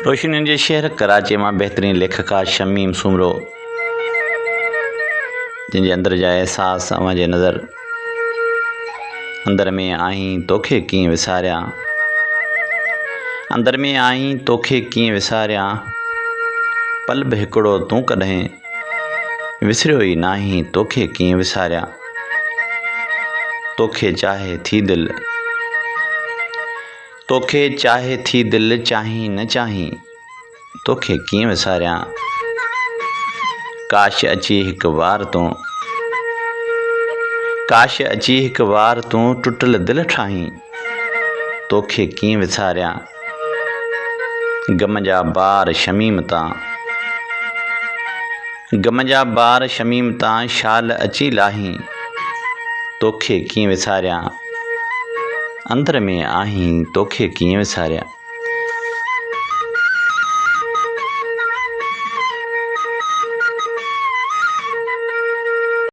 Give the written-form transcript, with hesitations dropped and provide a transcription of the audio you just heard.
रोशनियुनि जे शहर कराची मां बहितरीन लेखकार शमीम सुमरो जिनके अंदर जा एहसास अवांजे नज़र अंदर में आहीं तोखे कीअं विसारियां, अंदर में आहीं तोखे कीअं विसारियां, पल बि हिकिड़ो तूं कॾहिं विसरियो ई नाहीं तोखे कीअं विसारियां। तोखे चाहे थी दिल, तोखे चाहे थी दिल, चाहीं न चाहीं तोखे कीअं विसारियां। काश अची हिकु वार तूं, काश अची हिकु वार तूं टुटल दिल ठाहीं तोखे कीअं विसारियां। गम जा बार शमीम तां, गम जा बार शमीम तां शाल अची लाहीं तोखे कीअं विसारियां। अंदर में आहीं तोखे कीअं विसारियां।